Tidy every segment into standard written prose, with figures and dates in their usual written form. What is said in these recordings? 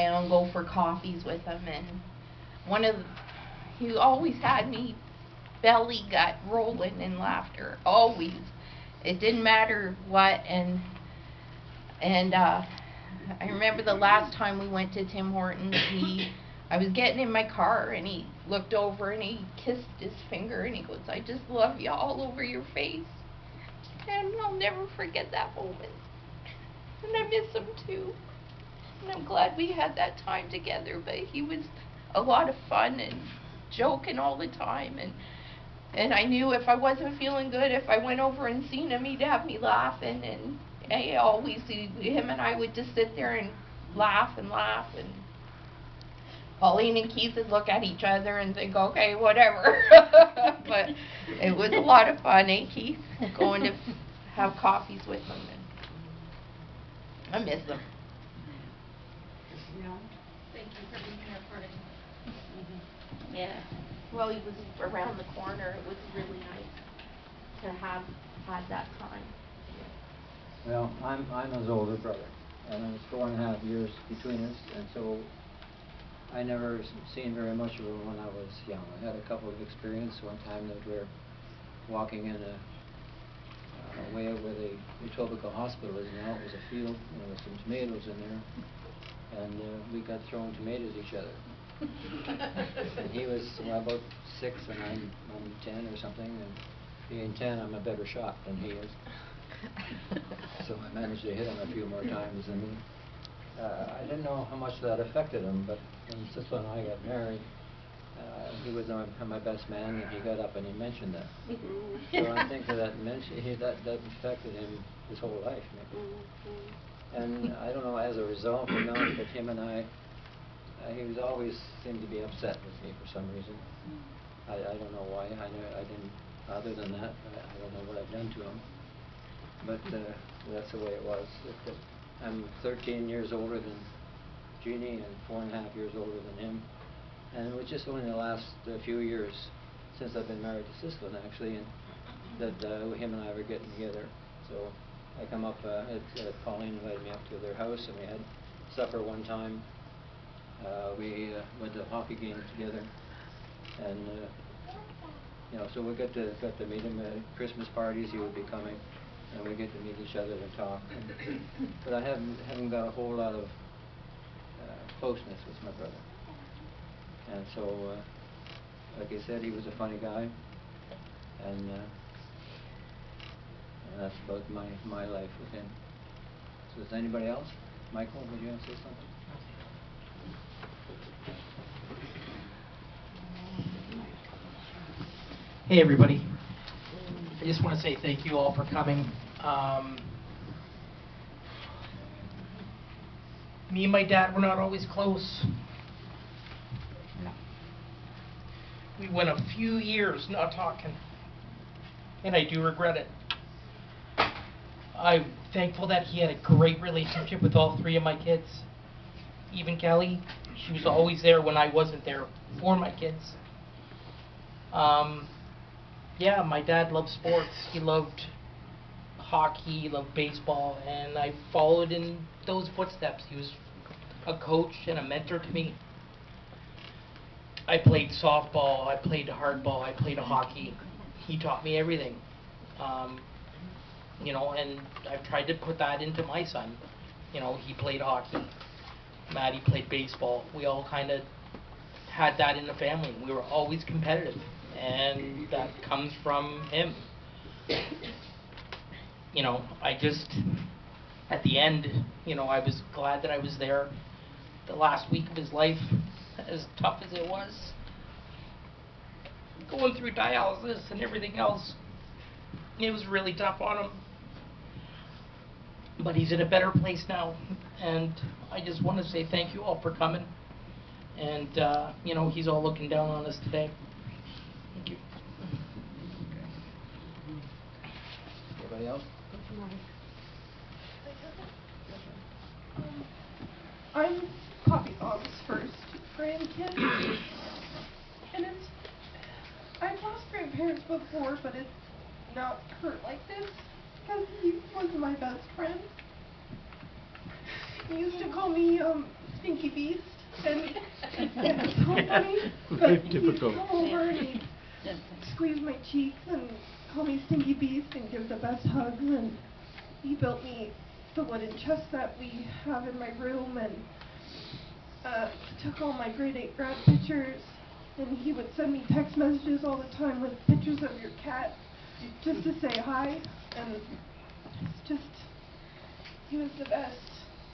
around, go for coffees with him, and he always had me belly gut rolling in laughter, always. It didn't matter what, and I remember the last time we went to Tim Hortons, I was getting in my car, and he looked over and he kissed his finger, and he goes, "I just love you all over your face." And I'll never forget that moment. And I miss him too. And I'm glad we had that time together, but he was a lot of fun and joking all the time, and I knew if I wasn't feeling good, if I went over and seen him, he'd have me laughing, and him and I would just sit there and laugh, and Pauline and Keith would look at each other and think, okay, whatever. But it was a lot of fun, eh, Keith? Going to have coffees with them, and I miss them. Yeah. Thank you for being here for it. Yeah. Well, he was around the corner. It was really nice to have had that time. Well, I'm his older brother, and it was 4.5 years between us, and so I never seen very much of him when I was young. I had a couple of experiences one time that we were walking in a way where the Etobicoke Hospital is now. It was a field, and there was some tomatoes in there, and we got throwing tomatoes at each other. And he was about 6 and I'm 10 or something, and being 10, I'm a better shot than he is. So I managed to hit him a few more times, and I didn't know how much that affected him, but when Sisla and I got married, he was my best man, and he got up and he mentioned that. So I think that affected him his whole life, maybe. And I don't know, as a result, you know, that him and I, he was always seemed to be upset with me for some reason. I don't know why. I didn't. Other than that, I don't know what I've done to him. But that's the way it was. I'm 13 years older than Jeannie and 4.5 years older than him. And it was just only the last few years since I've been married to Sisla, actually, and that him and I were getting together. So I come up, Pauline invited me up to their house, and we had supper one time. We went to a hockey game together, and you know, so we got to meet him at Christmas parties. He would be coming, and we get to meet each other and talk. But I haven't got a whole lot of closeness with my brother. And so, like I said, he was a funny guy, and that's about my life with him. So is anybody else? Michael, would you want to say something? Hey everybody, I just want to say thank you all for coming. Me and my dad were not always close. We went a few years not talking, and I do regret it. I'm thankful that he had a great relationship with all 3 of my kids. Even Kelly, she was always there when I wasn't there for my kids. Yeah, my dad loved sports. He loved hockey, he loved baseball, and I followed in those footsteps. He was a coach and a mentor to me. I played softball, I played hardball, I played hockey. He taught me everything. You know, and I've tried to put that into my son. You know, he played hockey. Maddie played baseball. We all kind of had that in the family. We were always competitive, and that comes from him. You know, I just, at the end, you know, I was glad that I was there the last week of his life, as tough as it was. Going through dialysis and everything else, it was really tough on him. But he's in a better place now, and I just want to say thank you all for coming. And, you know, he's all looking down on us today. Thank you. Anybody else? I'm Poppy Bob's first grandkid, and I've lost grandparents before, but it's not hurt like this, because he was my best friend. He used to call me Stinky Beast, and it's so funny. Very But typical. he'd come over and he'd squeeze my cheeks and call me Stinky Beast and give the best hugs, and he built me the wooden chest that we have in my room, and took all my grade 8 grad pictures, and he would send me text messages all the time with pictures of your cat just to say hi, and it's just, he was the best.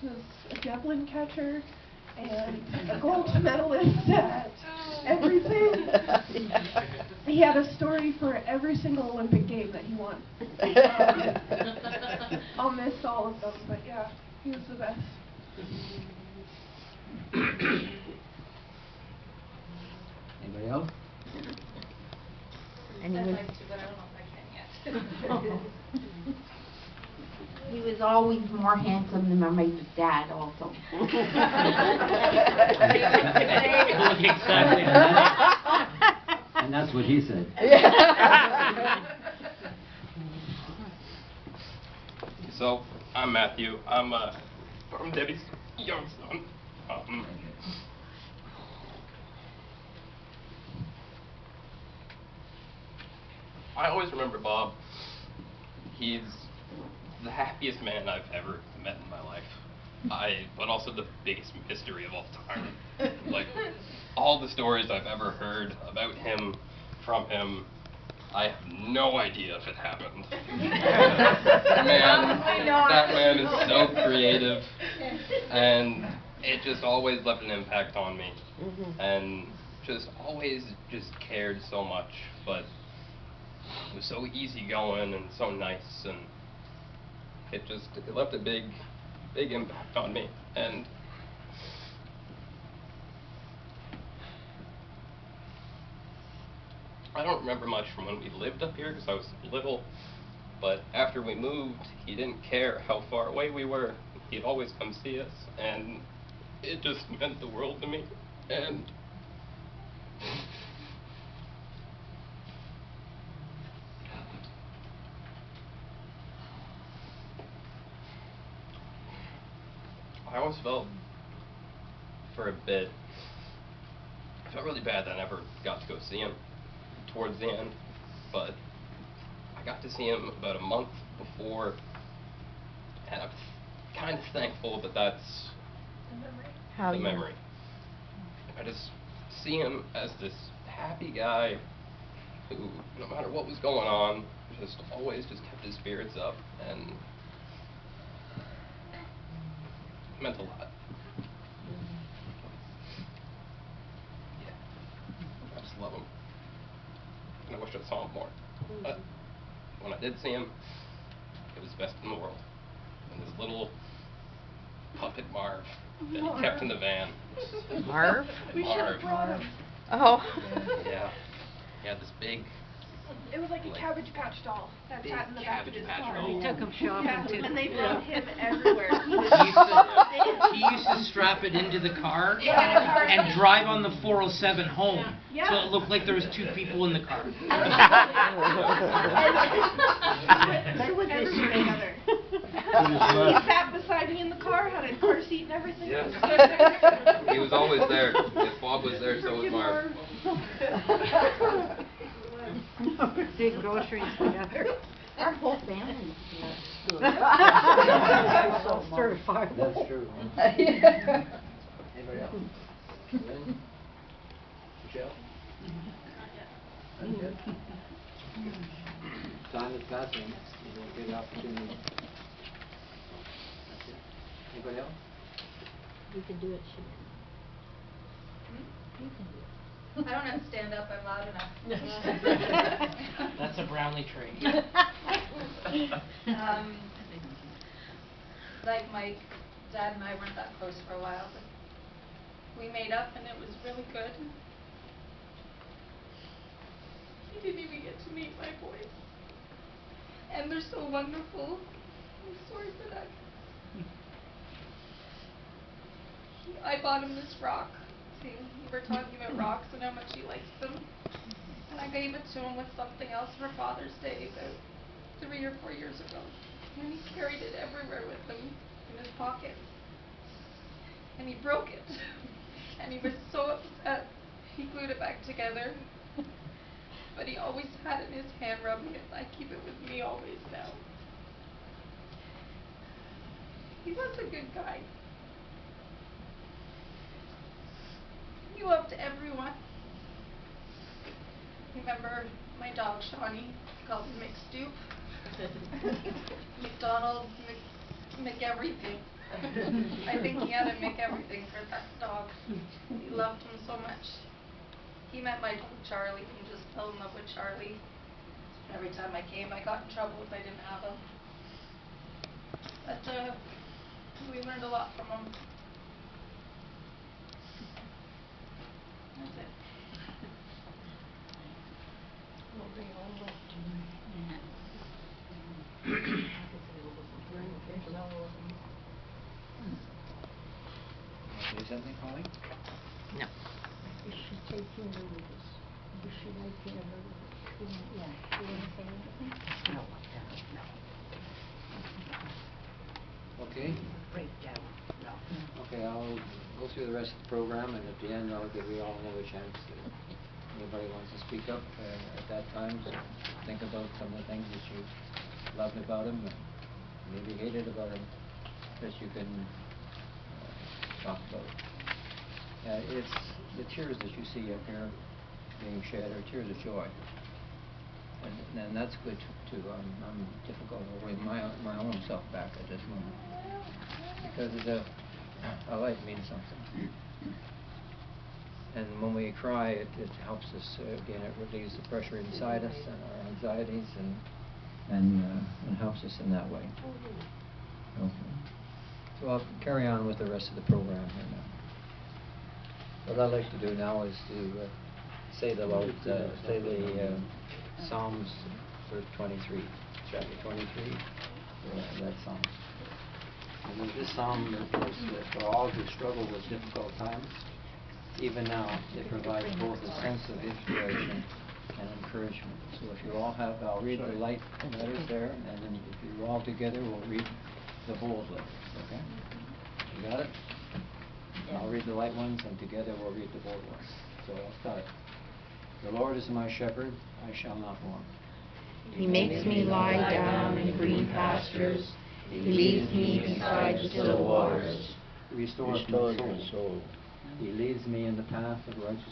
He was a javelin catcher and a gold medalist at everything. He had a story for every single Olympic game that he won. I'll miss all of them, but yeah, he was the best. Anybody else? And I'd like to, but I don't know if I can yet. he was always more handsome than my dad also. Exactly. And that's what he said. So, I'm Matthew. I'm Debbie's young son. I always remember Bob. He's the happiest man I've ever met in my life. But also the biggest mystery of all time. Like, all the stories I've ever heard about him, from him, I have no idea if it happened. That man is so creative, and it just always left an impact on me. And just always just cared so much, but was so easygoing and so nice, and it left a big impact on me. And I don't remember much from when we lived up here because I was little, but after we moved, he didn't care how far away we were. He'd always come see us, and it just meant the world to me. And I always felt, for a bit, I felt really bad that I never got to go see him towards the end, but I got to see him about a month before, and I'm kind of thankful that that's the memory. I just see him as this happy guy who, no matter what was going on, just always just kept his spirits up, and it meant a lot. Yeah, I just love him. And I wish I saw him more. But when I did see him, it was the best in the world. And this little puppet Marv that he kept in the van. Marv? We should have brought him. Oh. Yeah. He had this big, It was like a Cabbage Patch doll that sat in the back of his Cabbage Patch car. doll. We took him shopping, too. And they brought him everywhere. He used to strap it into the car and drive on the 407 home. Yeah. So it looked like there was two people in the car. Put everything together. He sat beside me in the car, had a car seat and everything. Yeah. He was always there. If Bob was there, so was Marv. Did groceries together. Our whole family was Certified. That's true. Anybody else? Lynn? Michelle? Not yet. Time is passing. You don't get an opportunity. That's it. Anybody else? You can do it, she You can do it. I don't have to stand up, I'm loud enough. That's a Brownlee trait. Like Mike, Dad and I weren't that close for a while, but we made up and it was really good. He didn't even get to meet my boys. And they're so wonderful. I'm sorry for that. I bought him this rock. See, we were talking about rocks and how much he likes them. And I gave it to him with something else for Father's Day about 3 or 4 years ago. And he carried it everywhere with him in his pocket. and he broke it. And he was so upset, he glued it back together. But he always had it in his hand rubbing it, and I keep it with me always now. He was a good guy. He loved everyone. Remember my dog Shawnee? He called him McStoop. McDonald, McEverything. I think he had a McEverything for that dog. He loved him so much. He met my dog Charlie and just fell in love with Charlie. Every time I came, I got in trouble if I didn't have him. But we learned a lot from him. That's it. Is something, Holly? No. Is she taking notice? Is she making a note? Yeah. Do you want to say anything? No. Okay. Breakdown. No. Okay, I'll go through the rest of the program, and at the end, I'll give you all another chance. Anybody wants to speak up at that time, so think about some of the things that you loved about him and maybe hated about him that you can talk about. It's the tears that you see up here being shed are tears of joy, and that's good too. I'm difficult over my own self back at this moment because a life means something, and when we cry, it helps us again. It relieves the pressure inside us and our anxieties, and helps us in that way. Okay. So I'll carry on with the rest of the program here now. What I'd like to do now is to say the Psalms for 23, chapter 23, that psalm. And this psalm is for all who struggle with difficult times. Even now, it provides both a sense of inspiration and encouragement. So if you all have, I'll read the light letters there, and then if you're all together, we'll read the bold letters, okay? You got it? I'll read the light ones, and together we'll read the bold ones. So I'll start. The Lord is my shepherd, I shall not want. He makes me lie down in green pastures. He leads me beside the still waters. Restores my soul. He leads me in the path of righteousness.